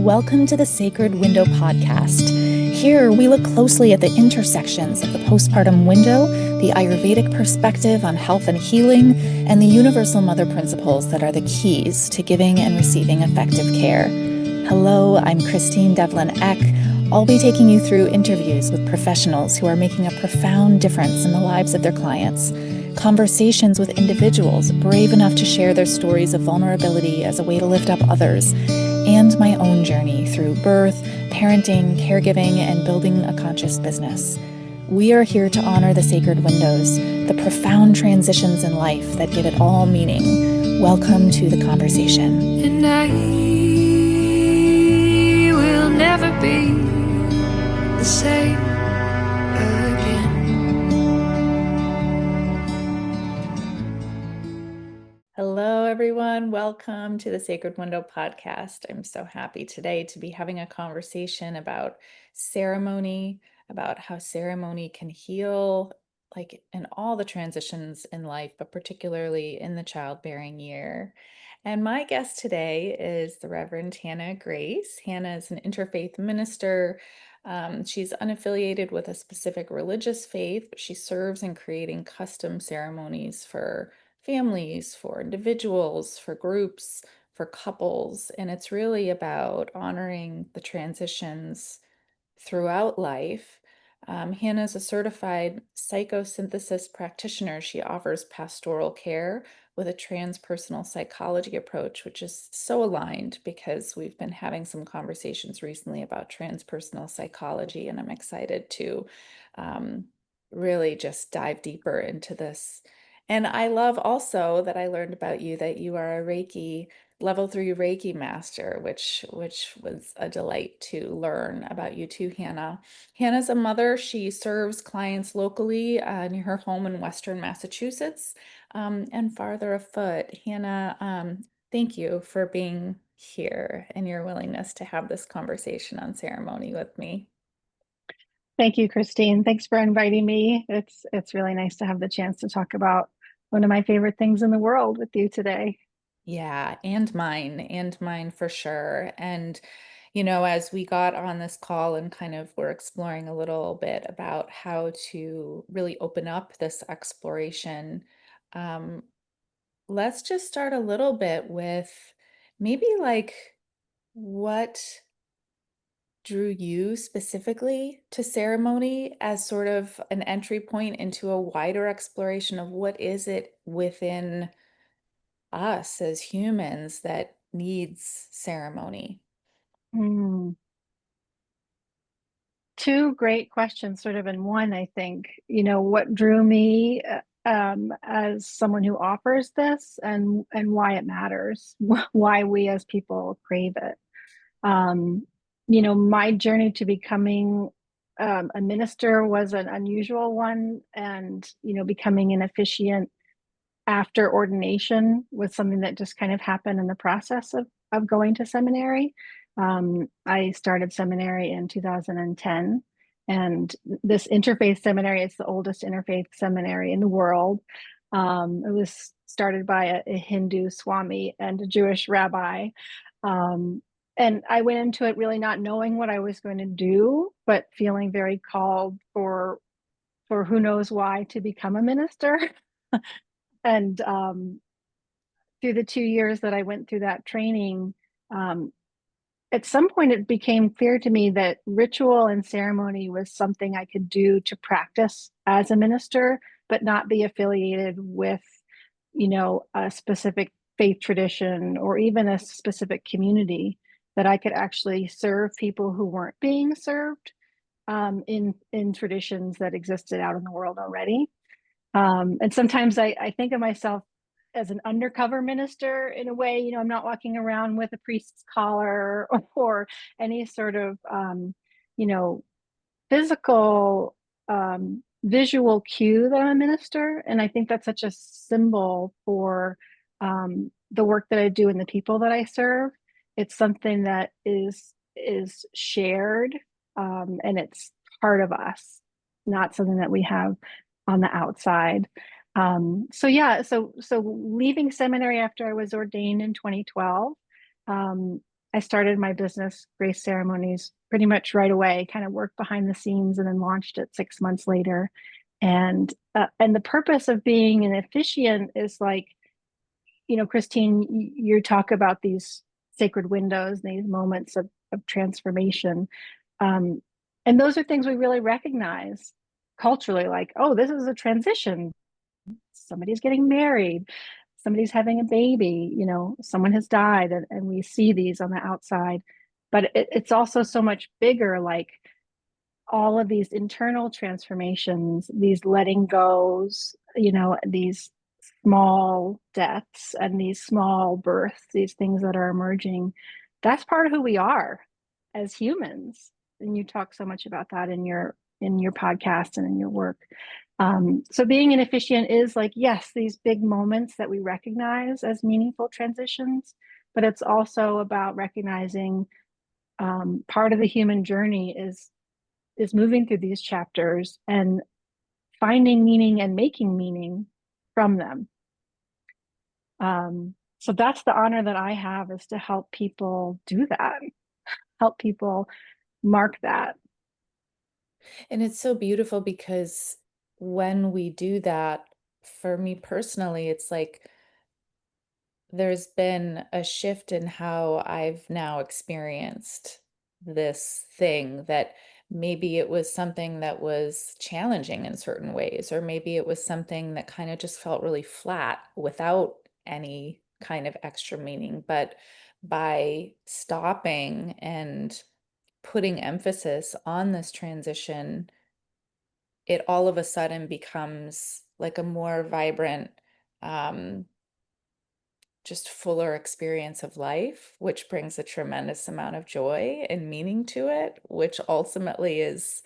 Welcome to the Sacred Window podcast. Here, we look closely at the intersections of the postpartum window, the Ayurvedic perspective on health and healing, and the universal mother principles that are the keys to giving and receiving effective care. Hello, I'm Christine Devlin Eck. I'll be taking you through interviews with professionals who are making a profound difference in the lives of their clients, conversations with individuals brave enough to share their stories of vulnerability as a way to lift up others, and my own journey through birth, parenting, caregiving, and building a conscious business. We are here to honor the sacred windows, the profound transitions in life that give it all meaning. Welcome to the conversation. And I will never be the same again. Hello, everyone. Welcome to the Sacred Window podcast. I'm so happy today to be having a conversation about ceremony, about how ceremony can heal, like in all the transitions in life, but particularly in the childbearing year. And my guest today is the Reverend Hannah Grace. Hannah is an interfaith minister. She's unaffiliated with a specific religious faith, but she serves in creating custom ceremonies for families, for individuals, for groups, for couples. And it's really about honoring the transitions throughout life. Hannah's a certified psychosynthesis practitioner. She offers pastoral care with a transpersonal psychology approach, which is so aligned because we've been having some conversations recently about transpersonal psychology, and I'm excited to really just dive deeper into this. And I love also that I learned about you that you are a Reiki level 3 Reiki master, which was a delight to learn about you too, Hannah. Hannah's a mother. She serves clients locally near her home in Western Massachusetts and farther afoot. Hannah, thank you for being here and your willingness to have this conversation on ceremony with me. Thank you, Christine. Thanks for inviting me. It's really nice to have the chance to talk about one of my favorite things in the world with you today. Yeah, and mine for sure. And, as we got on this call and kind of were exploring a little bit about how to really open up this exploration, um, let's just start a little bit with maybe like what drew you specifically to ceremony as sort of an entry point into a wider exploration of what is it within us as humans that needs ceremony? Hmm. Two great questions sort of in one, I think. What drew me as someone who offers this and why it matters, why we as people crave it. My journey to becoming a minister was an unusual one, and becoming an officiant after ordination was something that just kind of happened in the process of going to seminary. I started seminary in 2010, and this interfaith seminary is the oldest interfaith seminary in the world. It was started by a Hindu Swami and a Jewish rabbi. And I went into it really not knowing what I was going to do, but feeling very called for who knows why to become a minister. And through the 2 years that I went through that training, at some point it became clear to me that ritual and ceremony was something I could do to practice as a minister, but not be affiliated with, a specific faith tradition or even a specific community, that I could actually serve people who weren't being served in traditions that existed out in the world already. And sometimes I think of myself as an undercover minister in a way. I'm not walking around with a priest's collar or any sort of, physical, visual cue that I'm a minister. And I think that's such a symbol for the work that I do and the people that I serve. It's something that is shared, and it's part of us, not something that we have on the outside. So leaving seminary after I was ordained in 2012, I started my business, Grace Ceremonies, pretty much right away, kind of worked behind the scenes and then launched it 6 months later. And the purpose of being an officiant is like, Christine, you talk about these sacred windows, these moments of transformation. Um, and those are things we really recognize culturally, like, oh, this is a transition. Somebody's getting married, somebody's having a baby, someone has died, and we see these on the outside. But it's also so much bigger, like all of these internal transformations, these letting goes, these small deaths and these small births, these things that are emerging. That's part of who we are as humans. And you talk so much about that in your podcast and in your work. So being an officiant is like, yes, these big moments that we recognize as meaningful transitions, but it's also about recognizing part of the human journey is moving through these chapters and finding meaning and making meaning from them. So that's the honor that I have, is to help people do that, help people mark that. And it's so beautiful because when we do that, for me personally, it's like there's been a shift in how I've now experienced this thing, that maybe it was something that was challenging in certain ways, or maybe it was something that kind of just felt really flat without any kind of extra meaning. But by stopping and putting emphasis on this transition, it all of a sudden becomes like a more vibrant, um, just fuller experience of life, which brings a tremendous amount of joy and meaning to it, which ultimately is,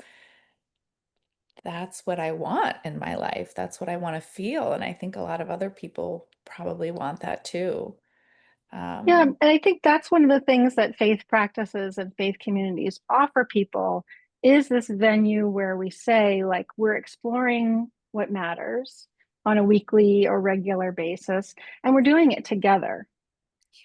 that's what I want in my life. That's what I want to feel. And I think a lot of other people probably want that too. Yeah, Um, and I think that's one of the things that faith practices and faith communities offer people, is this venue where we say, like, we're exploring what matters on a weekly or regular basis, and we're doing it together.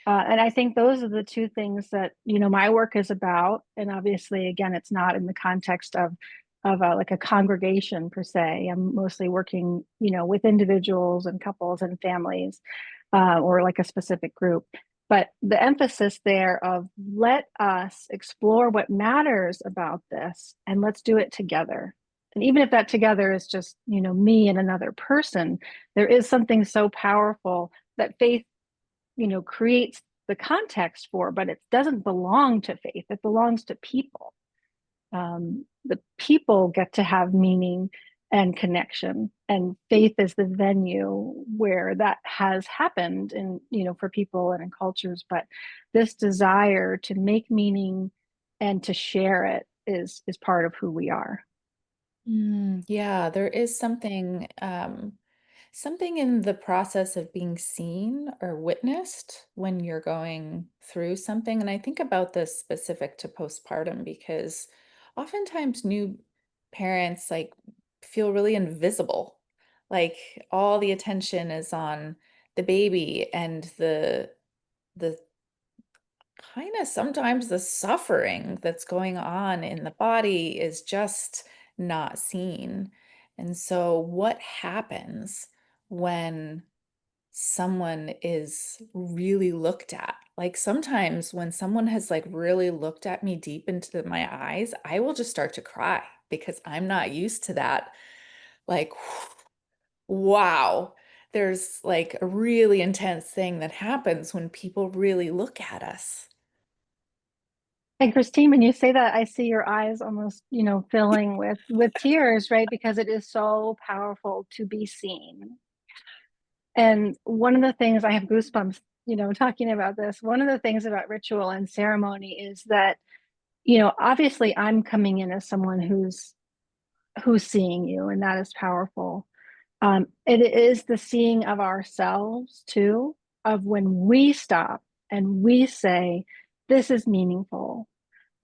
And I think those are the two things that my work is about. And obviously, again, it's not in the context of like a congregation per se. I'm mostly working, with individuals and couples and families, or like a specific group. But the emphasis there of, let us explore what matters about this, and let's do it together. And even if that together is just, me and another person, there is something so powerful that faith creates the context for, but it doesn't belong to faith. It belongs to people. The people get to have meaning and connection, and faith is the venue where that has happened, and for people and in cultures. But this desire to make meaning and to share it is part of who we are. yeah, there is something in the process of being seen or witnessed when you're going through something. And I think about this specific to postpartum because oftentimes new parents like feel really invisible. Like all the attention is on the baby, and the kind of sometimes the suffering that's going on in the body is just not seen. And so what happens when someone is really looked at? Like sometimes when someone has like really looked at me deep into my eyes, I will just start to cry because I'm not used to that. Like, wow, there's like a really intense thing that happens when people really look at us. And Christine, when you say that, I see your eyes almost, filling with tears, right? Because it is so powerful to be seen. And one of the things, I have goosebumps, talking about this. One of the things about ritual and ceremony is that, obviously I'm coming in as someone who's seeing you, and that is powerful. It is the seeing of ourselves too, of when we stop and we say, this is meaningful,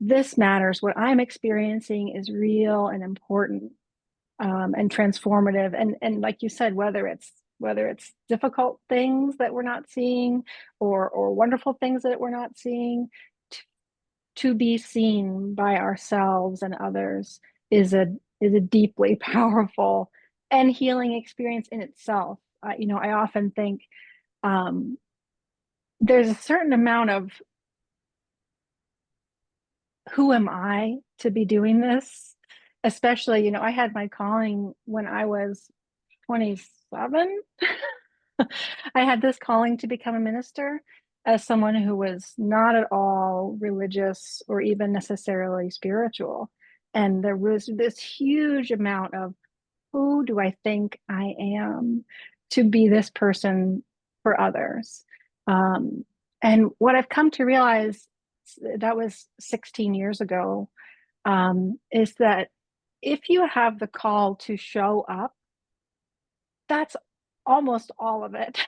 this matters, what I'm experiencing is real and important, and transformative. And like you said, whether it's difficult things that we're not seeing, or wonderful things that we're not seeing, to be seen by ourselves and others is a deeply powerful and healing experience in itself. I often think um, there's a certain amount of who am I to be doing this? Especially, I had my calling when I was 27. I had this calling to become a minister as someone who was not at all religious or even necessarily spiritual. And there was this huge amount of who do I think I am to be this person for others? Um, and what I've come to realize, that was 16 years ago, is that if you have the call to show up, that's almost all of it.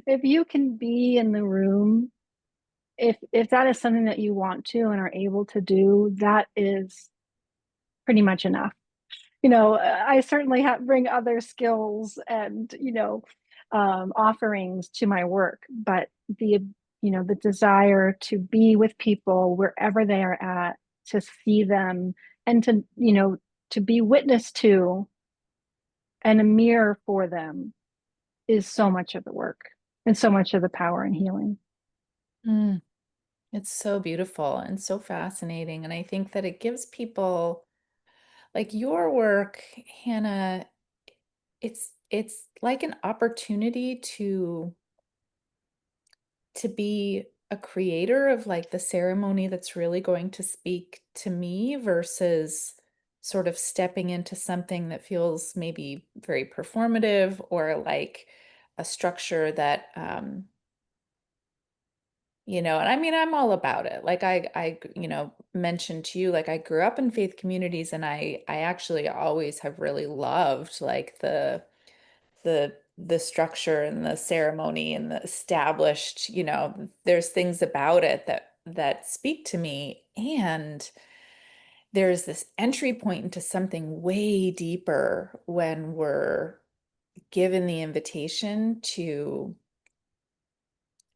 If you can be in the room, if that is something that you want to and are able to do, that is pretty much enough. I certainly bring other skills and offerings to my work, but the desire to be with people wherever they are at, to see them, and to be witness to and a mirror for them is so much of the work and so much of the power and healing. Mm, it's so beautiful and so fascinating. And I think that it gives people like your work, Hannah, it's like an opportunity to be a creator of like the ceremony that's really going to speak to me versus sort of stepping into something that feels maybe very performative or like a structure that and I mean I'm all about it. Like I mentioned to you, like I grew up in faith communities and I actually always have really loved like the structure and the ceremony and the established, there's things about it that speak to me. And there's this entry point into something way deeper when we're given the invitation to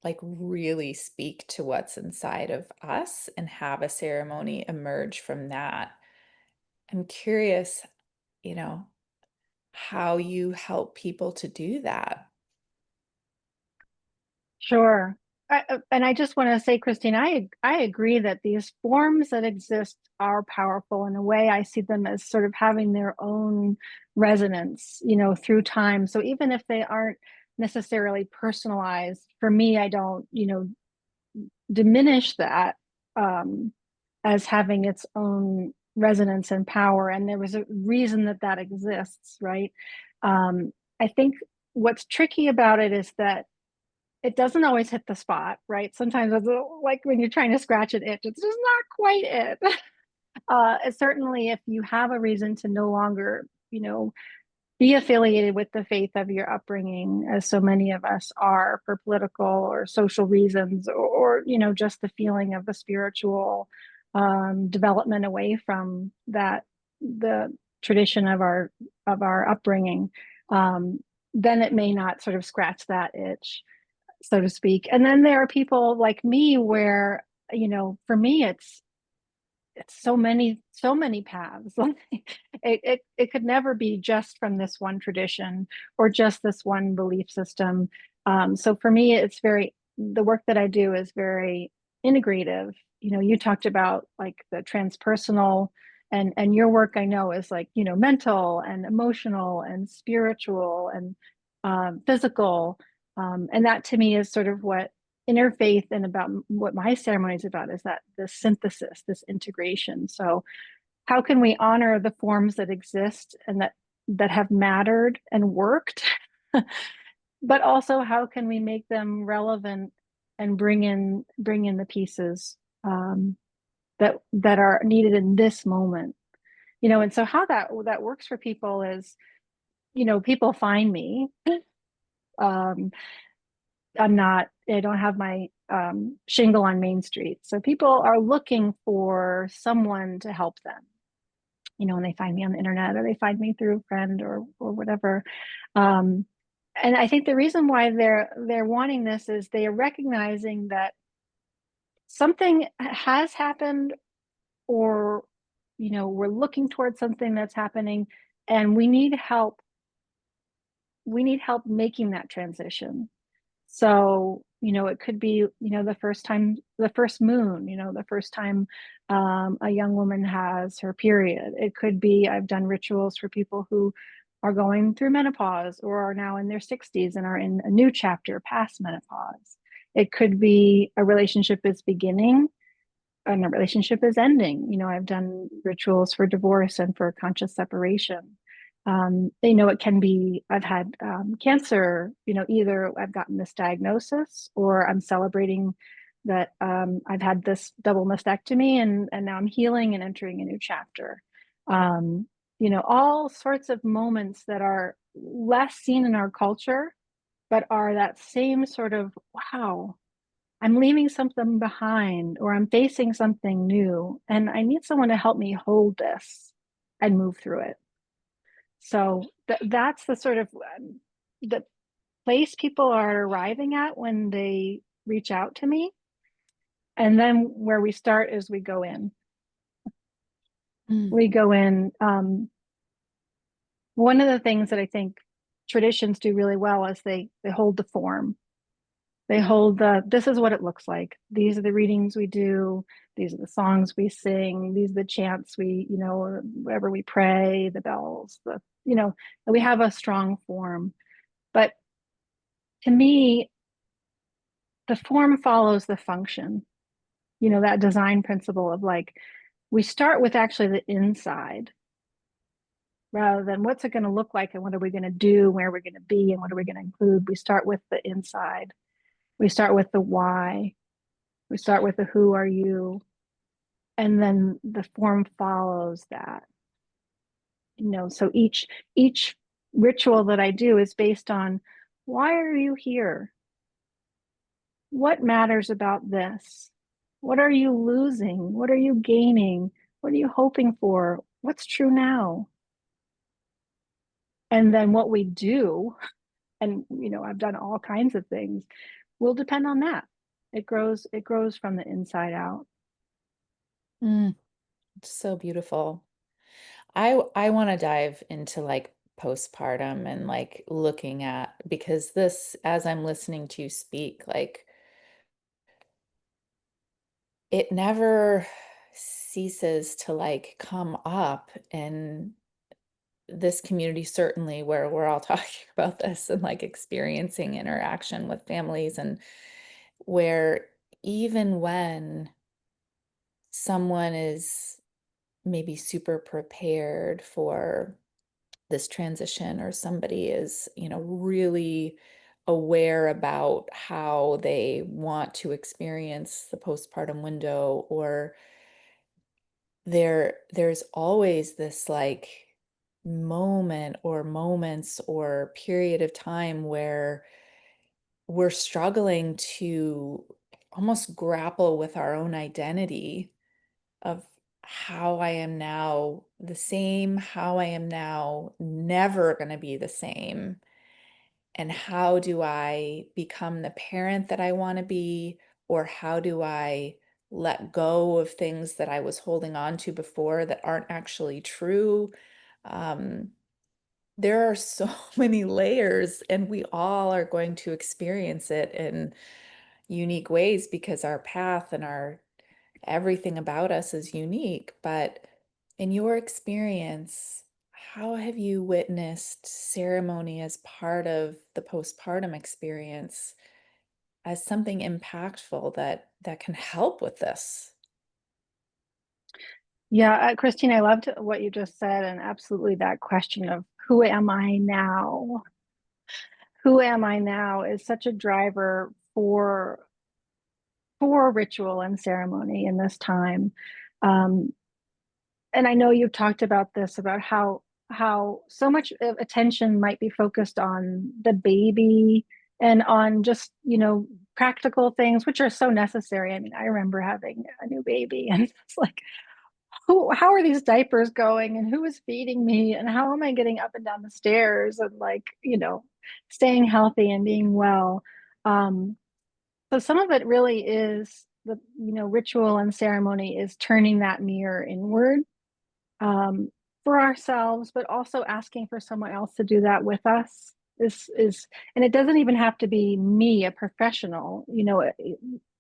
like really speak to what's inside of us and have a ceremony emerge from that. I'm curious, you know, how you help people to do that. Sure. And I just want to say, Christine, I agree that these forms that exist are powerful. In a way, I see them as sort of having their own resonance, through time. So even if they aren't necessarily personalized, for me, I don't, diminish that as having its own resonance and power. And there was a reason that that exists, right? I think what's tricky about it is that it doesn't always hit the spot, right? Sometimes it's like when you're trying to scratch an itch, it's just not quite it. Certainly, if you have a reason to no longer, be affiliated with the faith of your upbringing, as so many of us are for political or social reasons, or just the feeling of the spiritual development away from the tradition of our upbringing, then it may not sort of scratch that itch, so to speak. And then there are people like me where, for me, it's so many paths. It could never be just from this one tradition or just this one belief system. So for me, the work that I do is very integrative. You talked about like the transpersonal, and your work, I know, is like, mental and emotional and spiritual and physical. And that to me is sort of what interfaith and about what my ceremony is about, is that this synthesis, this integration. So how can we honor the forms that exist and that have mattered and worked, but also how can we make them relevant and bring in the pieces that are needed in this moment. And so how that works for people is, people find me. um, I don't have my shingle on Main Street. So people are looking for someone to help them, and they find me on the internet, or they find me through a friend or whatever. Um, and I think the reason why they're wanting this is they are recognizing that something has happened, or we're looking towards something that's happening, and we need help making that transition. So, it could be, the first time, the first moon, the first time a young woman has her period. It could be, I've done rituals for people who are going through menopause or are now in their 60s and are in a new chapter past menopause. It could be a relationship is beginning and a relationship is ending. I've done rituals for divorce and for conscious separation. It can be, I've had cancer, either I've gotten this diagnosis or I'm celebrating that I've had this double mastectomy, and now I'm healing and entering a new chapter. All sorts of moments that are less seen in our culture, but are that same sort of, wow, I'm leaving something behind, or I'm facing something new, and I need someone to help me hold this and move through it. So that's the sort of the place people are arriving at when they reach out to me. And then where we start is we go in. Mm. We go in. One of the things that I think traditions do really well is they hold the form. They hold this is what it looks like. These are the readings we do. These are the songs we sing. These are the chants we, or wherever we pray, the bells, we have a strong form. But to me, the form follows the function, that design principle of like, we start with actually the inside rather than what's it going to look like and what are we going to do, where we're going to be, and what are we going to include. We start with the inside. We start with the why. We start with the who are you, and then the form follows that. So each ritual that I do is based on, why are you here? What matters about this? What are you losing? What are you gaining? What are you hoping for? What's true now? And then what we do, and I've done all kinds of things, will depend on that. It grows from the inside out. Mm. It's so beautiful. I want to dive into like postpartum and like looking at, because this, as I'm listening to you speak, like it never ceases to like come up in this community, certainly where we're all talking about this and like experiencing interaction with families, and where even when someone is maybe super prepared for this transition, or somebody is, really aware about how they want to experience the postpartum window, or there's always this like moment or moments or period of time where we're struggling to almost grapple with our own identity of how I am now the same, how I am now never going to be the same, and how do I become the parent that I want to be, or how do I let go of things that I was holding on to before that aren't actually true. Um, there are so many layers, and we all are going to experience it in unique ways because our path and our everything about us is unique. But in your experience, how have you witnessed ceremony as part of the postpartum experience as something impactful that can help with this? Yeah, Christine, I loved what you just said, and absolutely that question of who am I now? Who am I now is such a driver for ritual and ceremony in this time. Um, and I know you've talked about this, about how so much attention might be focused on the baby and on just practical things, which are so necessary. I mean, I remember having a new baby, and it's like, how are these diapers going, and who is feeding me, and how am I getting up and down the stairs, and like staying healthy and being well. So some of it really is ritual and ceremony is turning that mirror inward, for ourselves, but also asking for someone else to do that with us is, and it doesn't even have to be me, a professional.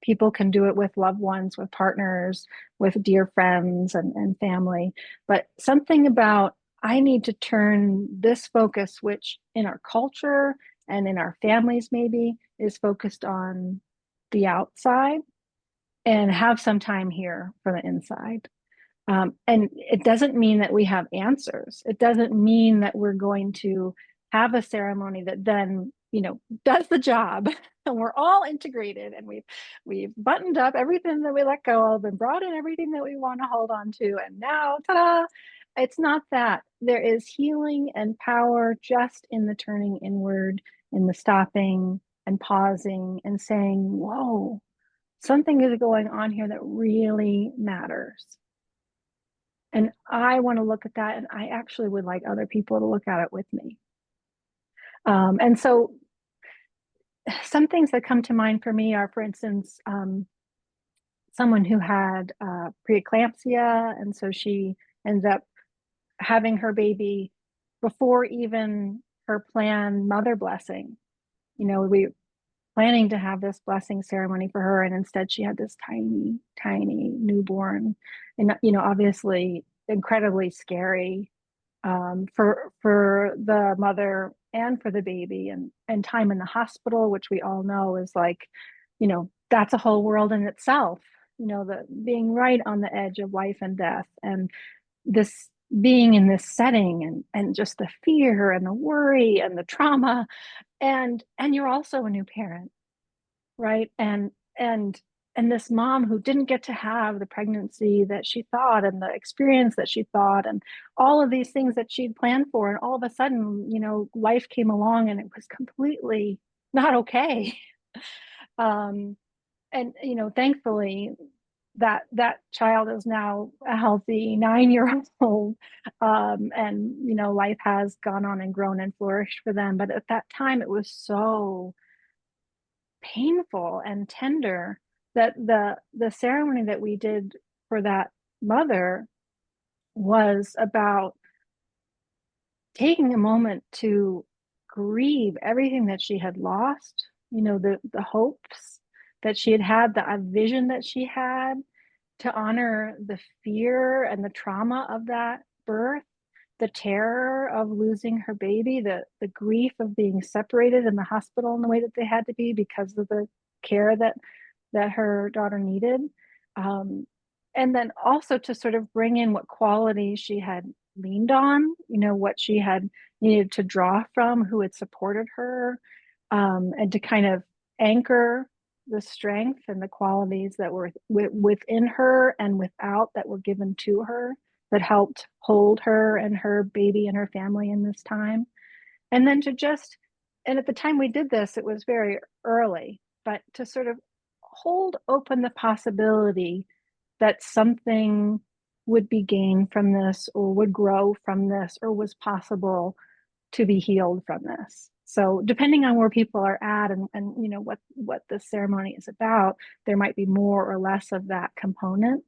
People can do it with loved ones, with partners, with dear friends and family. But something about, I need to turn this focus, which in our culture and in our families maybe is focused on the outside, and have some time here for the inside. And it doesn't mean that we have answers. It doesn't mean that we're going to have a ceremony that then, does the job and we're all integrated and we've buttoned up everything that we let go of and brought in everything that we want to hold on to. And now, ta-da, it's not that. There is healing and power just in the turning inward, in the stopping and pausing and saying, whoa, something is going on here that really matters. And I want to look at that, and I actually would like other people to look at it with me. And so some things that come to mind for me are, for instance, someone who had preeclampsia, and so she ends up having her baby before even her planned mother blessing. We planning to have this blessing ceremony for her, and instead she had this tiny, tiny newborn, and obviously incredibly scary, for the mother and for the baby, and time in the hospital, which we all know is like, that's a whole world in itself. The being right on the edge of life and death, and this being in this setting, and just the fear and the worry and the trauma, and you're also a new parent, right? And this mom who didn't get to have the pregnancy that she thought, and the experience that she thought, and all of these things that she'd planned for, and all of a sudden, life came along and it was completely not okay. And thankfully that child is now a healthy 9-year-old, and life has gone on and grown and flourished for them. But at that time it was so painful and tender that the ceremony that we did for that mother was about taking a moment to grieve everything that she had lost, the hopes that she had, the vision that she had, to honor the fear and the trauma of that birth, the terror of losing her baby, the grief of being separated in the hospital in the way that they had to be because of the care that her daughter needed. And then also to sort of bring in what qualities she had leaned on, what she had needed to draw from, who had supported her, and to kind of anchor the strength and the qualities that were within her and without, that were given to her, that helped hold her and her baby and her family in this time. And then and at the time we did this, it was very early, but to sort of hold open the possibility that something would be gained from this, or would grow from this, or was possible to be healed from this. So depending on where people are at, and what the ceremony is about, there might be more or less of that component.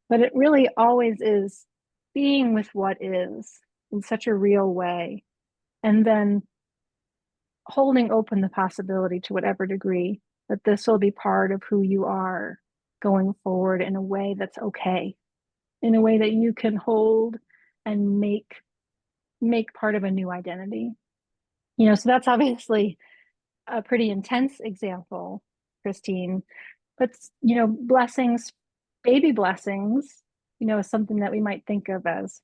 But it really always is being with what is in such a real way, and then holding open the possibility, to whatever degree, that this will be part of who you are going forward, in a way that's okay, in a way that you can hold and make part of a new identity. So that's obviously a pretty intense example, Christine. But blessings, baby blessings, is something that we might think of as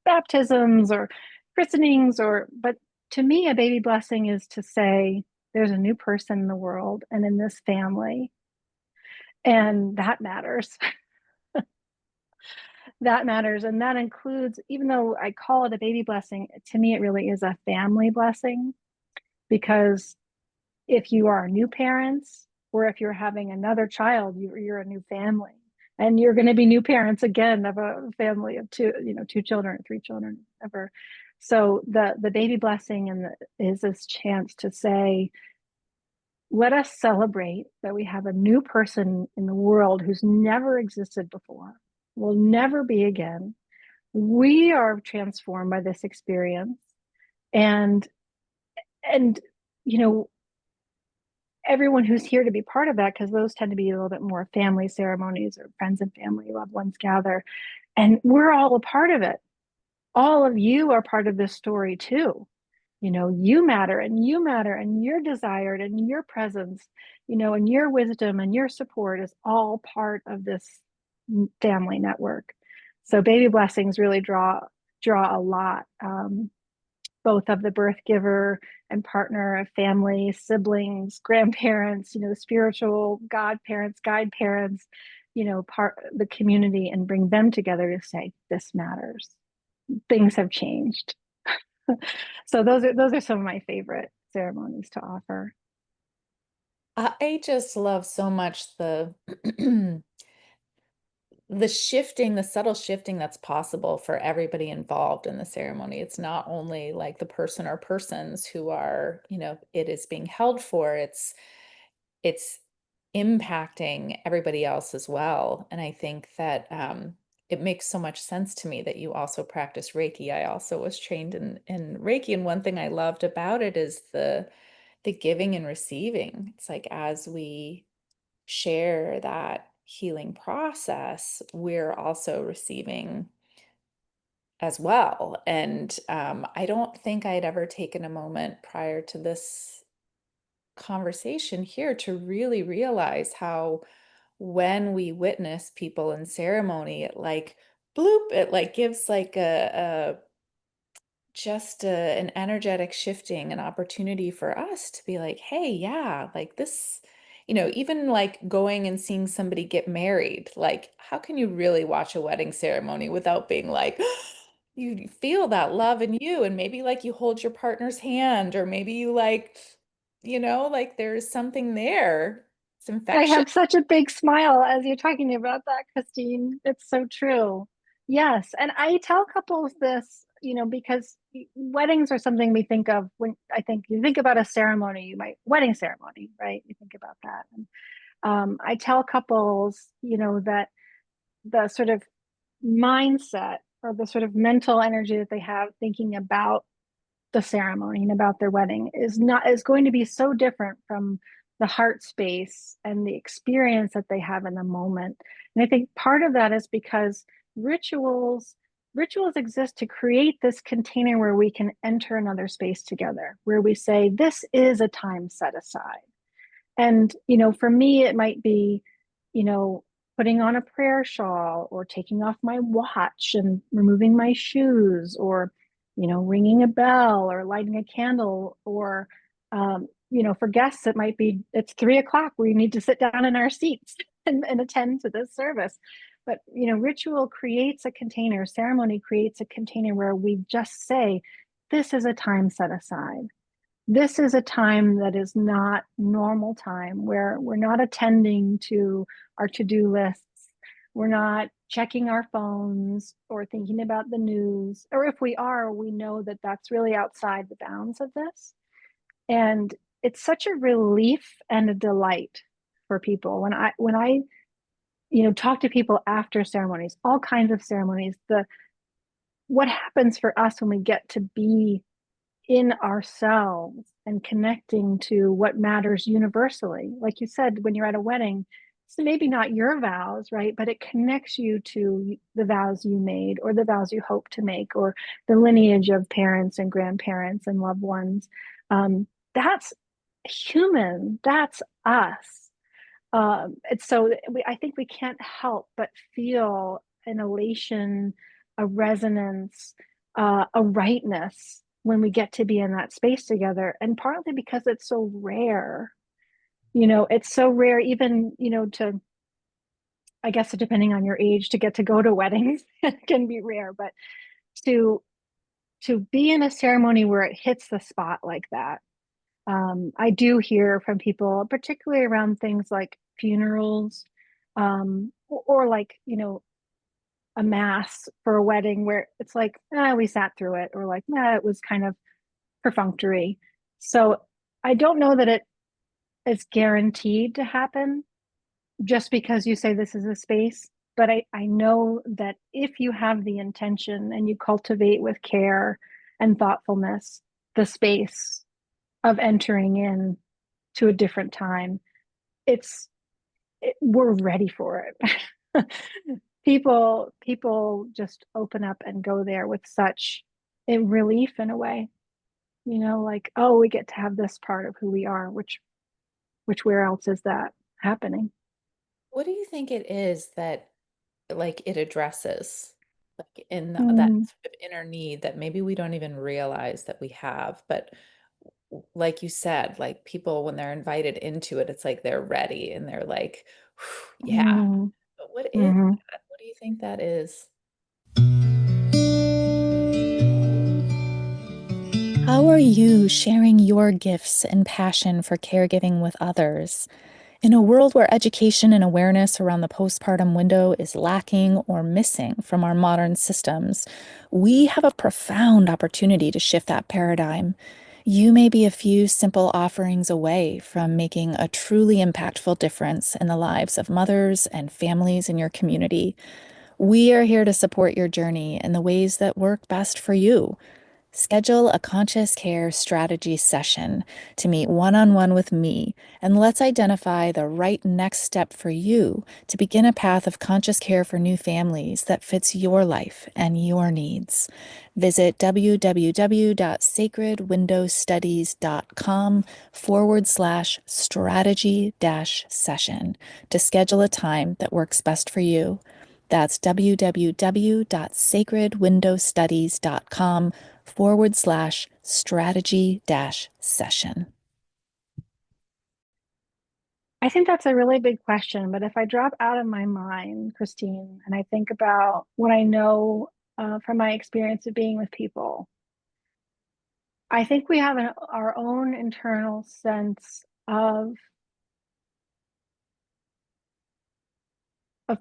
baptisms or christenings, but to me, a baby blessing is to say there's a new person in the world and in this family, and that matters. That matters. And that includes, even though I call it a baby blessing, to me it really is a family blessing, because if you are new parents, or if you're having another child, you're a new family, and you're going to be new parents again of a family of two children, 3 children, ever. So the baby blessing is this chance to say, let us celebrate that we have a new person in the world who's never existed before, will never be again. We are transformed by this experience. And and you know, everyone who's here to be part of that, because those tend to be a little bit more family ceremonies or friends and family, loved ones gather, and we're all a part of it. All of you are part of this story too. You matter, and you matter, and you're desired, and your presence, and your wisdom and your support is all part of this family network. So baby blessings really draw a lot, both of the birth giver and partner, of family, siblings, grandparents, spiritual godparents, guide parents, part the community, and bring them together to say, this matters. Things have changed. So those are some of my favorite ceremonies to offer. I just love so much the shifting, the subtle shifting that's possible for everybody involved in the ceremony. It's not only like the person or persons who are, it is being held for, it's impacting everybody else as well. And I think that it makes so much sense to me that you also practice Reiki. I also was trained in Reiki, and one thing I loved about it is the giving and receiving. It's like as we share that healing process, we're also receiving as well. And I don't think I'd ever taken a moment prior to this conversation here to really realize how when we witness people in ceremony, it like bloop, it like gives like an energetic shifting, an opportunity for us to be like, hey, yeah, like this, even like going and seeing somebody get married, like how can you really watch a wedding ceremony without being like, you feel that love in you, and maybe like you hold your partner's hand, or maybe you like, like there's something there. It's I infectious. have such a big smile as you're talking about that, Christine. It's so true. Yes. And I tell couples this, because weddings are something we think of when I think you think about a ceremony, wedding ceremony, right? You think about that. And I tell couples, that the sort of mindset or the sort of mental energy that they have thinking about the ceremony and about their wedding is going to be so different from the heart space and the experience that they have in the moment. And I think part of that is because rituals exist to create this container where we can enter another space together, where we say, this is a time set aside. And, for me, it might be, putting on a prayer shawl, or taking off my watch and removing my shoes, or, ringing a bell or lighting a candle, or, for guests, it's 3 o'clock. We need to sit down in our seats and attend to this service. But, ritual creates a container, ceremony creates a container where we just say, this is a time set aside. This is a time that is not normal time, where we're not attending to our to-do lists. We're not checking our phones or thinking about the news. Or if we are, we know that that's really outside the bounds of this. And it's such a relief and a delight for people. When I talk to people after ceremonies, all kinds of ceremonies, what happens for us when we get to be in ourselves and connecting to what matters universally. Like you said, when you're at a wedding, it's maybe not your vows, right? But it connects you to the vows you made, or the vows you hope to make, or the lineage of parents and grandparents and loved ones. That's human. That's us. I think we can't help but feel an elation, a resonance, a rightness when we get to be in that space together. And partly because it's so rare, it's so rare, even, I guess, depending on your age, to get to go to weddings, it can be rare, but to be in a ceremony where it hits the spot like that. I do hear from people, particularly around things like funerals, or like, a mass for a wedding, where it's like, we sat through it, or like, it was kind of perfunctory. So I don't know that it's guaranteed to happen just because you say this is a space. But I know that if you have the intention and you cultivate with care and thoughtfulness the space of entering in to a different time, we're ready for it. People just open up and go there with such a relief in a way, like, oh, we get to have this part of who we are, which where else is that happening? What do you think it is that like it addresses like in that Mm, sort of inner need that maybe we don't even realize that we have, but like you said, like people when they're invited into it, it's like they're ready and they're like, yeah. mm, But what is mm-hmm. that? What do you think that is? How are you sharing your gifts and passion for caregiving with others? In a world where education and awareness around the postpartum window is lacking or missing from our modern systems, we have a profound opportunity to shift that paradigm. You may be a few simple offerings away from making a truly impactful difference in the lives of mothers and families in your community. We are here to support your journey in the ways that work best for you. Schedule a conscious care strategy session to meet one on one with me, and let's identify the right next step for you to begin a path of conscious care for new families that fits your life and your needs. Visit www.sacredwindowstudies.com/strategy-session to schedule a time that works best for you. That's www.sacredwindowstudies.com/strategy-session. I think that's a really big question, but if I drop out of my mind, Christine, and I think about what I know from my experience of being with people, I think we have our own internal sense of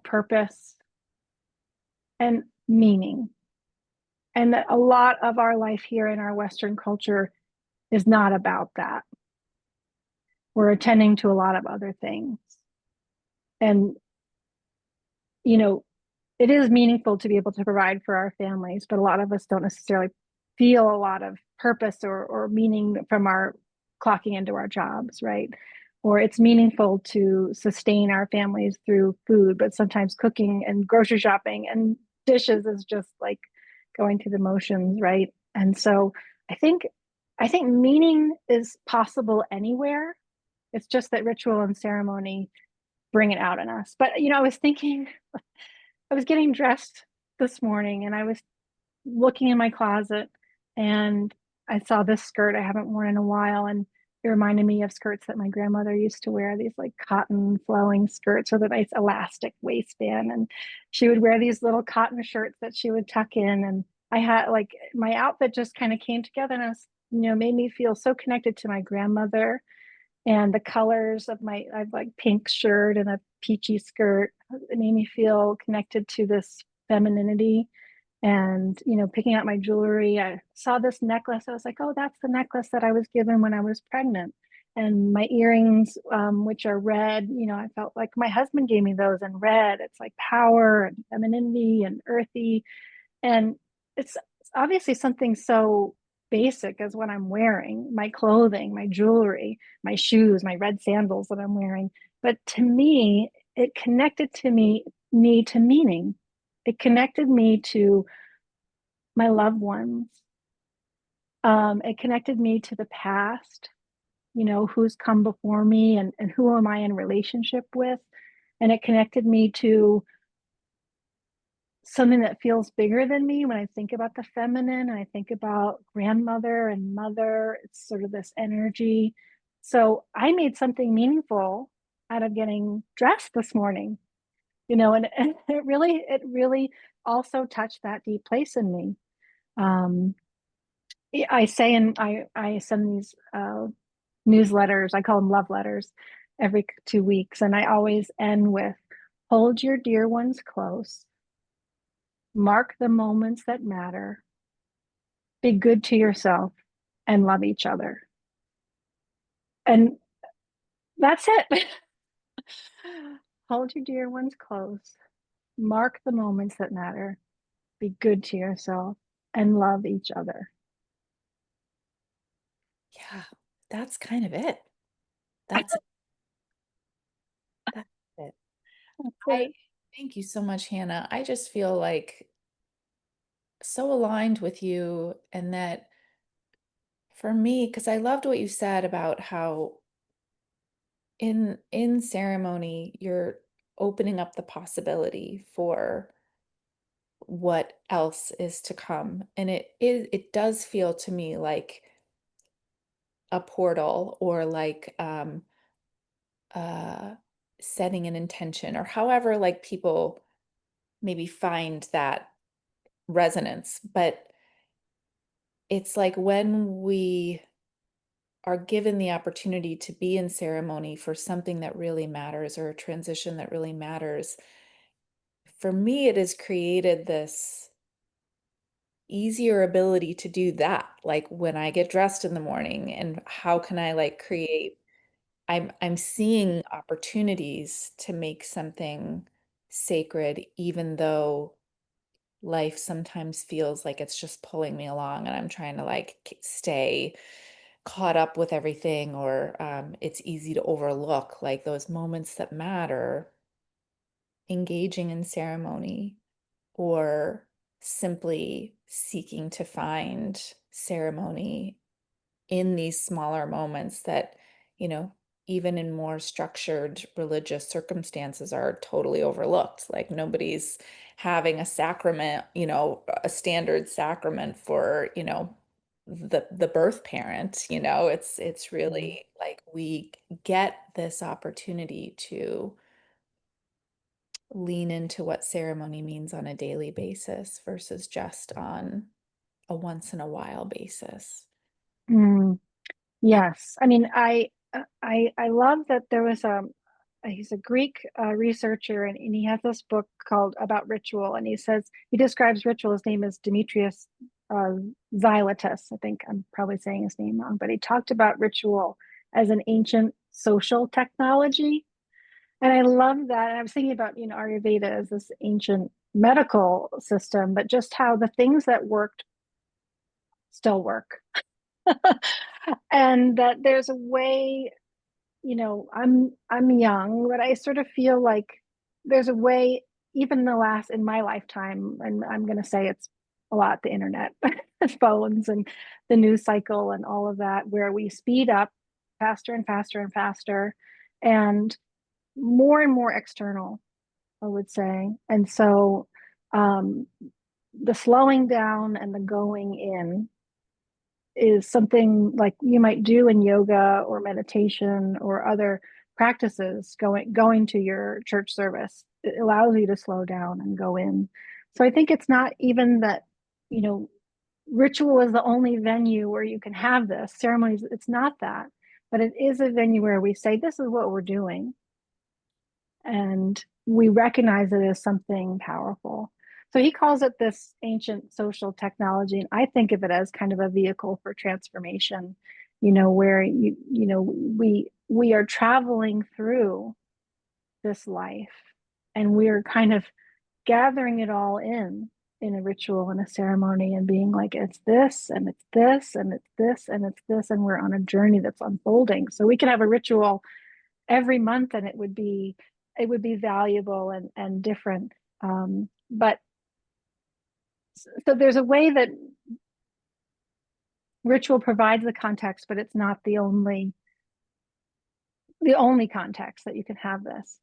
purpose and meaning, and that a lot of our life here in our Western culture is not about that. We're attending to a lot of other things, and you know, it is meaningful to be able to provide for our families, but a lot of us don't necessarily feel a lot of purpose or meaning from our clocking into our jobs, right? Or it's meaningful to sustain our families through food, but sometimes cooking and grocery shopping and dishes is just like going through the motions, right? And so I think I think meaning is possible anywhere. It's just that ritual and ceremony bring it out in us. But I was thinking, I was getting dressed this morning and I was looking in my closet and I saw this skirt I haven't worn in a while, and it reminded me of skirts that my grandmother used to wear, these like cotton flowing skirts with a nice elastic waistband, and she would wear these little cotton shirts that she would tuck in, and I had like my outfit just kind of came together, and I was made me feel so connected to my grandmother, and the colors of I have like pink shirt and a peachy skirt. It made me feel connected to this femininity. And picking out my jewelry, I saw this necklace. I was like, oh, that's the necklace that I was given when I was pregnant. And my earrings, which are red, I felt like my husband gave me those in red. It's like power and femininity and earthy, and it's obviously something so basic as what I'm wearing, my clothing, my jewelry, my shoes, my red sandals that I'm wearing. But to me, it connected to me to meaning. It connected me to my loved ones. It connected me to the past, who's come before me, and who am I in relationship with. And it connected me to something that feels bigger than me when I think about the feminine and I think about grandmother and mother. It's sort of this energy. So I made something meaningful out of getting dressed this morning, and it really also touched that deep place in me. Um, I say, and I send these newsletters, I call them love letters, every 2 weeks. And I always end with, hold your dear ones close, mark the moments that matter, be good to yourself, and love each other. And That's it. Hold your dear ones close. Mark the moments that matter. Be good to yourself and love each other. Yeah, that's kind of it. That's that's it. That's I it. thank you so much, Hannah. I just feel like so aligned with you, and that for me, because I loved what you said about how in ceremony you're opening up the possibility for what else is to come. And it does feel to me like a portal, or like uh setting an intention, or however like people maybe find that resonance. But it's like when we are given the opportunity to be in ceremony for something that really matters, or a transition that really matters, for me it has created this easier ability to do that. Like when I get dressed in the morning, and how can I like create, I'm seeing opportunities to make something sacred, even though life sometimes feels like it's just pulling me along, and I'm trying to like stay caught up with everything, or it's easy to overlook like those moments that matter. Engaging in ceremony, or simply seeking to find ceremony in these smaller moments that, you know, even in more structured religious circumstances are totally overlooked. Like nobody's having a sacrament, a standard sacrament for, the birth parent, it's really like we get this opportunity to lean into what ceremony means on a daily basis versus just on a once in a while basis. Mm, yes. I mean, I love that there was he's a Greek researcher, and he has this book called about ritual, and he says he describes ritual. His name is Demetrius uh, Xylotus. I think I'm probably saying his name wrong, but he talked about ritual as an ancient social technology, and I love that. And I was thinking about Ayurveda as this ancient medical system, but just how the things that worked still work, and that there's a way. I'm young, but I sort of feel like there's a way, even in my lifetime, and I'm going to say it's a lot the internet, phones, and the news cycle, and all of that, where we speed up faster and faster and faster, and more external, I would say. And so, um, the slowing down and the going in is something like you might do in yoga or meditation or other practices. Going to your church service, it allows you to slow down and go in. So I think it's not even that, you know ritual is the only venue where you can have this ceremonies. It's not that, but it is a venue where we say this is what we're doing, and we recognize it as something powerful. So he calls it this ancient social technology, and I think of it as kind of a vehicle for transformation. Where we are traveling through this life, and we are kind of gathering it all in a ritual and a ceremony, and being like, it's this and it's this and it's this and it's this, and we're on a journey that's unfolding. So we could have a ritual every month, and it would be valuable and different. But so there's a way that ritual provides the context, but it's not the only context that you can have this.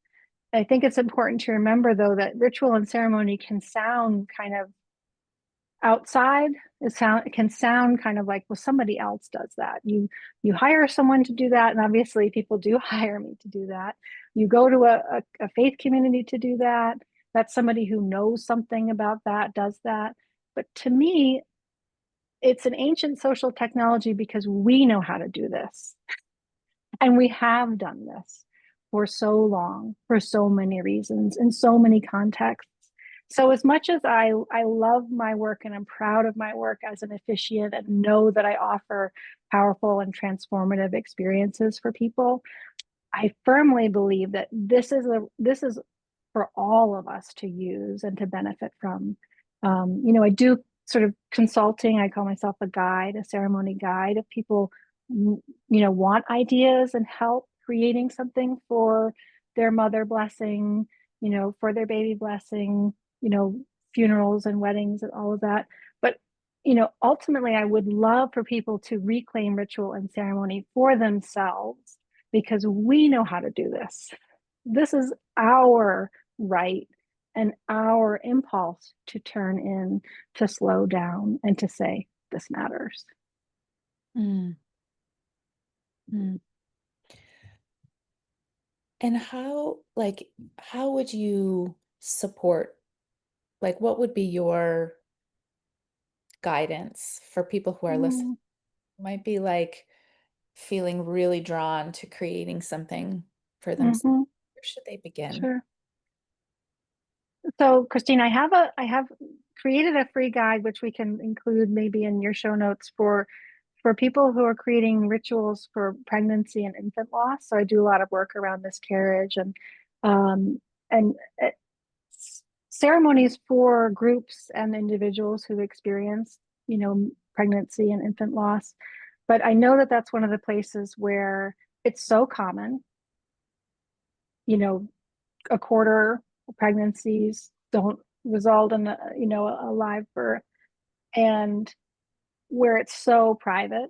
I think it's important to remember, though, that ritual and ceremony can sound kind of outside. It can sound kind of like, well, somebody else does that. You hire someone to do that, and obviously people do hire me to do that. You go to a faith community to do that. That's somebody who knows something about that does that. But to me, it's an ancient social technology because we know how to do this, and we have done this for so long, for so many reasons, in so many contexts. So as much as I love my work and I'm proud of my work as an officiant and know that I offer powerful and transformative experiences for people, I firmly believe that this is for all of us to use and to benefit from. I do sort of consulting. I call myself a guide, a ceremony guide. If people, want ideas and help creating something for their mother blessing, for their baby blessing, funerals and weddings and all of that. But, ultimately, I would love for people to reclaim ritual and ceremony for themselves because we know how to do this. This is our right and our impulse to turn in, to slow down, and to say, this matters. Mm. Mm. And how would you support, what would be your guidance for people who are listening? Mm, Might be feeling really drawn to creating something for themselves. mm-hmm, Where should they begin? sure. So, Christine, I have created a free guide which we can include maybe in your show notes for people who are creating rituals for pregnancy and infant loss. So I do a lot of work around miscarriage um, and ceremonies for groups and individuals who experience, pregnancy and infant loss. But I know that that's one of the places where it's so common. A quarter of pregnancies don't result in a live birth, and where it's so private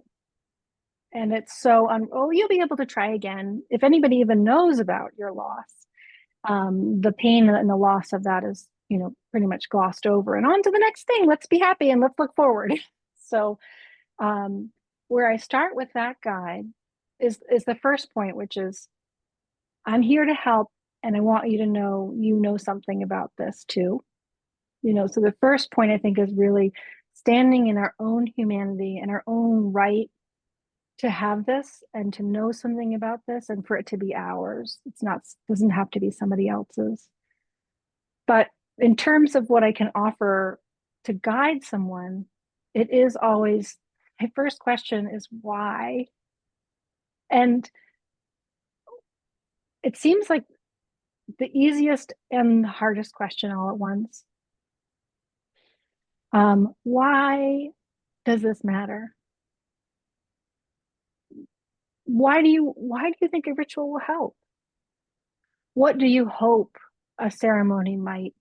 and it's so you'll be able to try again if anybody even knows about your loss. The pain and the loss of that is pretty much glossed over and on to the next thing. Let's be happy and let's look forward. So where I start with that guide is the first point, which is I'm here to help, and I want you to know something about this too. So the first point I think is really standing in our own humanity and our own right to have this and to know something about this and for it to be ours. Doesn't have to be somebody else's. But in terms of what I can offer to guide someone, it is always my first question is why? And it seems like the easiest and the hardest question all at once. Why does this matter? Why do you think a ritual will help? What do you hope a ceremony might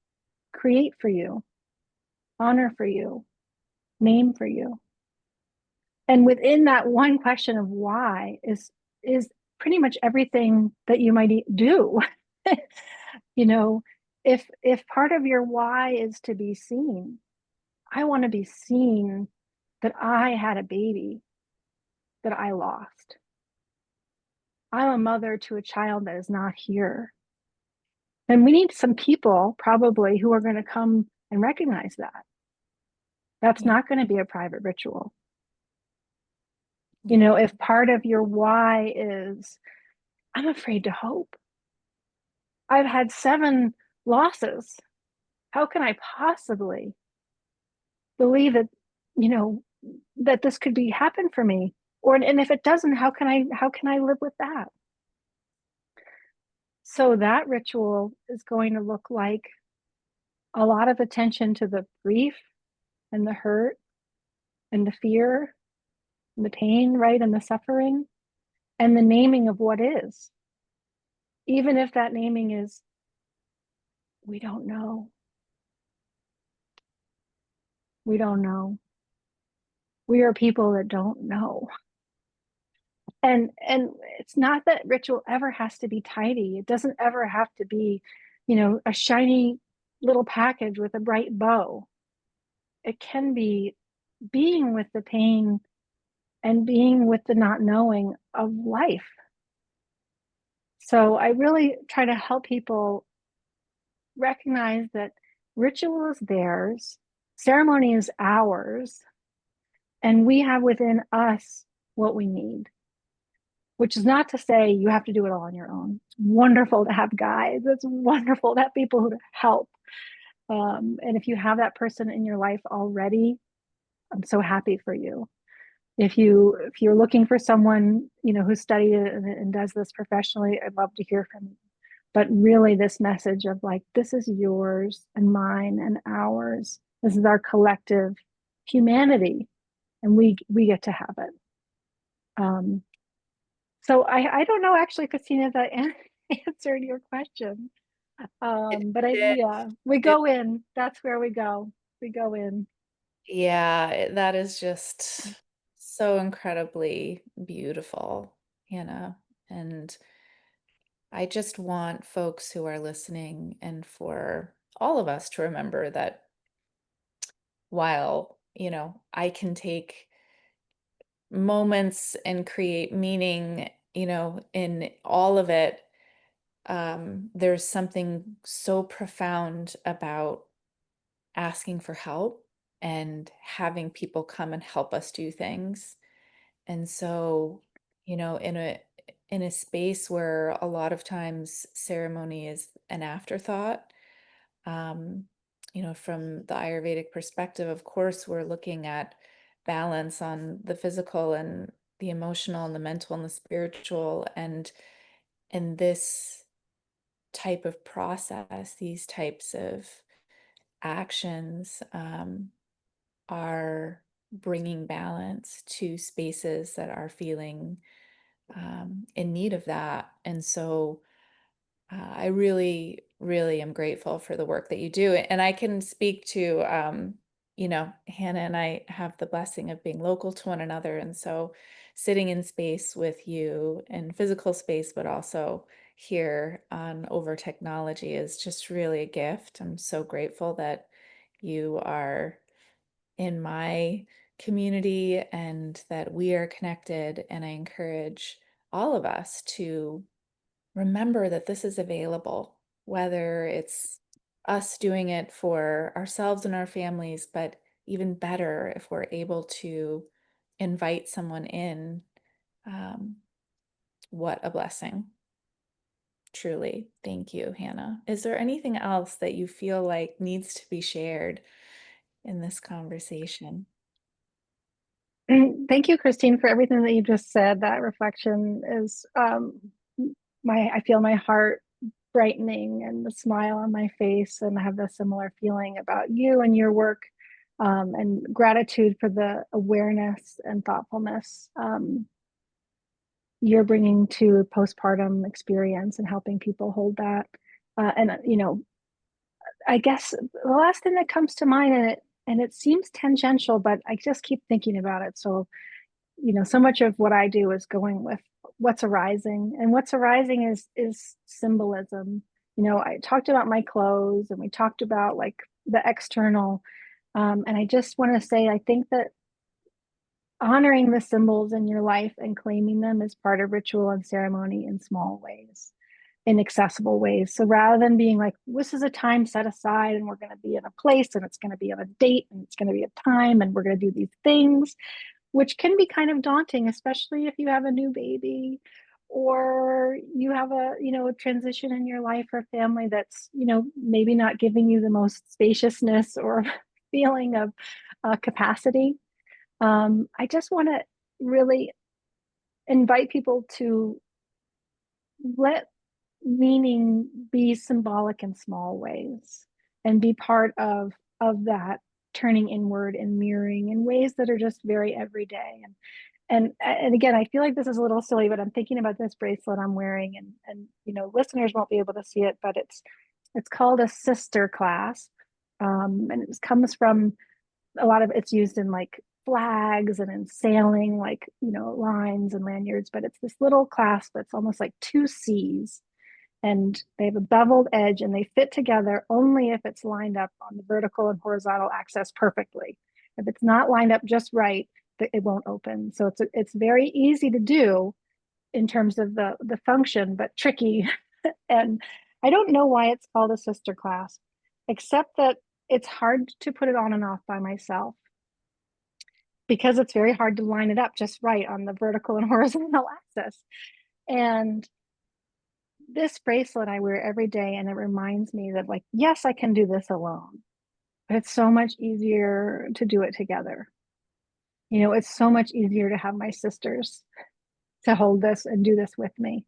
create for you, honor for you, name for you? And within that one question of why is pretty much everything that you might do. If part of your why is to be seen, I want to be seen that I had a baby that I lost. I'm a mother to a child that is not here. And we need some people probably who are going to come and recognize that. That's Yeah. not going to be a private ritual. Yeah. If part of your why is, I'm afraid to hope. I've had 7 losses. How can I possibly believe that this could be happen for me? And if it doesn't, how can I live with that? So that ritual is going to look like a lot of attention to the grief and the hurt and the fear and the pain, right? And the suffering and the naming of what is. Even if that naming is, we don't know. We don't know. We are people that don't know. And it's not that ritual ever has to be tidy. It doesn't ever have to be, a shiny little package with a bright bow. It can be being with the pain and being with the not knowing of life. So I really try to help people recognize that ritual is theirs, ceremony is ours, and we have within us what we need. Which is not to say you have to do it all on your own. It's wonderful to have guides. It's wonderful to have people who help. And if you have that person in your life already, I'm so happy for you. If you're looking for someone, who studied it and does this professionally, I'd love to hear from you. But really, this message of like, this is yours and mine and ours. This is our collective humanity, and we get to have it. So I don't know actually, Christina, if I answered your question. But It- yeah, we it- go in. That's where we go. We go in. yeah, that is just so incredibly beautiful, Hannah. And I just want folks who are listening and for all of us to remember that while, I can take moments and create meaning, in all of it, there's something so profound about asking for help and having people come and help us do things. And so, in a space where a lot of times ceremony is an afterthought, um, from the Ayurvedic perspective, of course, we're looking at balance on the physical and the emotional and the mental and the spiritual. And in this type of process, these types of actions are bringing balance to spaces that are feeling in need of that. And so I really, really am grateful for the work that you do. And I can speak to, Hannah and I have the blessing of being local to one another. And so sitting in space with you in physical space, but also here on over technology is just really a gift. I'm so grateful that you are in my community and that we are connected. And I encourage all of us to remember that this is available, whether it's us doing it for ourselves and our families, but even better if we're able to invite someone in. Um, what a blessing. Truly. Thank you, Hannah. Is there anything else that you feel like needs to be shared in this conversation? Thank you, Christine, for everything that you just said. That reflection is I feel my heart brightening and the smile on my face, and I have a similar feeling about you and your work, and gratitude for the awareness and thoughtfulness you're bringing to postpartum experience and helping people hold that. And I guess the last thing that comes to mind, and it seems tangential, but I just keep thinking about it. So so much of what I do is going with what's arising, and what's arising is symbolism. I talked about my clothes, and we talked about like the external, and I just want to say I think that honoring the symbols in your life and claiming them is part of ritual and ceremony in small ways, in accessible ways. So rather than being like, this is a time set aside and we're going to be in a place and it's going to be on a date and it's going to be a time and we're going to do these things, which can be kind of daunting, especially if you have a new baby or you have a transition in your life or family that's maybe not giving you the most spaciousness or feeling of capacity. I just want to really invite people to let meaning be symbolic in small ways and be part of that turning inward and mirroring in ways that are just very everyday. And again, I feel like this is a little silly, but I'm thinking about this bracelet I'm wearing, and listeners won't be able to see it, but it's called a sister clasp, and it comes from a lot of it's used in like flags and in sailing, like lines and lanyards. But it's this little clasp that's almost like two C's, and they have a beveled edge, and they fit together only if it's lined up on the vertical and horizontal axis perfectly. If it's not lined up just right, it won't open. So it's very easy to do in terms of the function, but tricky. And I don't know why it's called a sister clasp, except that it's hard to put it on and off by myself because it's very hard to line it up just right on the vertical and horizontal axis. And this bracelet I wear every day, and it reminds me that, like, yes, I can do this alone, but it's so much easier to do it together. It's so much easier to have my sisters to hold this and do this with me.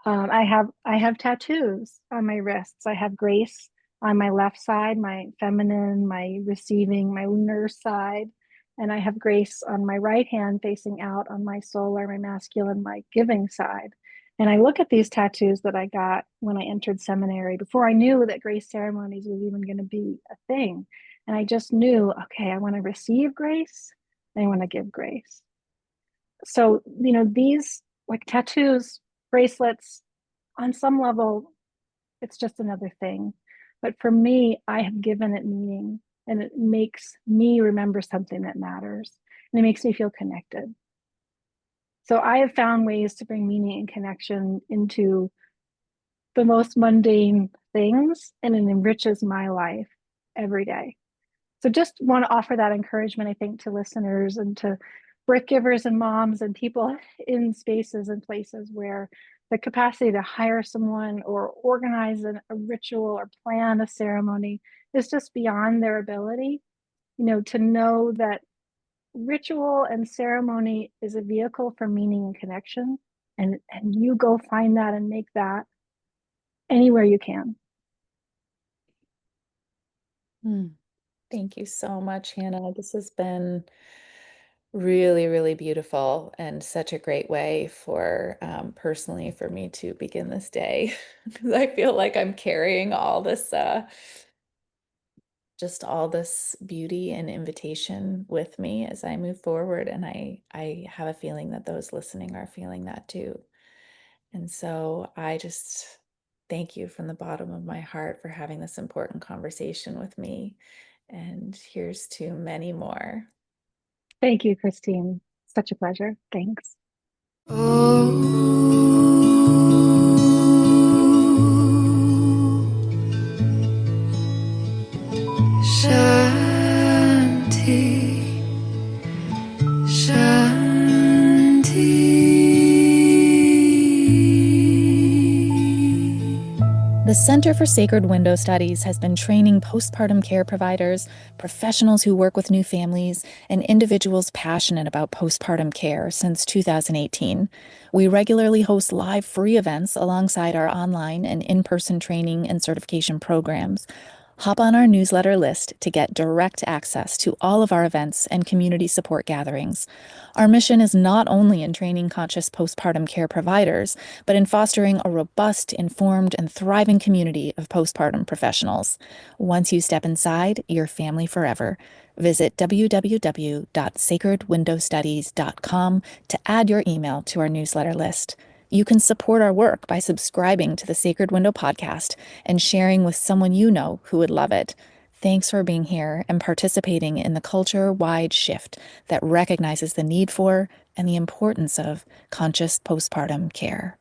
I have tattoos on my wrists. I have Grace on my left side, my feminine, my receiving, my lunar side, and I have Grace on my right hand facing out on my solar, my masculine, my giving side. And I look at these tattoos that I got when I entered seminary before I knew that Grace Ceremonies was even going to be a thing. And I just knew, okay, I want to receive grace and I want to give grace. So, these like tattoos, bracelets, on some level, it's just another thing. But for me, I have given it meaning and it makes me remember something that matters and it makes me feel connected. So I have found ways to bring meaning and connection into the most mundane things and it enriches my life every day. So just want to offer that encouragement, I think, to listeners and to birth givers and moms and people in spaces and places where the capacity to hire someone or organize a ritual or plan a ceremony is just beyond their ability. To know that ritual and ceremony is a vehicle for meaning and connection, and you go find that and make that anywhere you can. Thank you so much, Hannah. This has been really, really beautiful and such a great way for personally for me to begin this day because I feel like I'm carrying all this just all this beauty and invitation with me as I move forward. And I have a feeling that those listening are feeling that too. And so I just thank you from the bottom of my heart for having this important conversation with me. And here's to many more. Thank you, Christine. Such a pleasure. Thanks. Shanti, Shanti. The Center for Sacred Window Studies has been training postpartum care providers, professionals who work with new families, and individuals passionate about postpartum care since 2018. We regularly host live free events alongside our online and in-person training and certification programs. Hop on our newsletter list to get direct access to all of our events and community support gatherings. Our mission is not only in training conscious postpartum care providers, but in fostering a robust, informed, and thriving community of postpartum professionals. Once you step inside, you're family forever. Visit www.sacredwindowstudies.com to add your email to our newsletter list. You can support our work by subscribing to the Sacred Window podcast and sharing with someone you know who would love it. Thanks for being here and participating in the culture-wide shift that recognizes the need for and the importance of conscious postpartum care.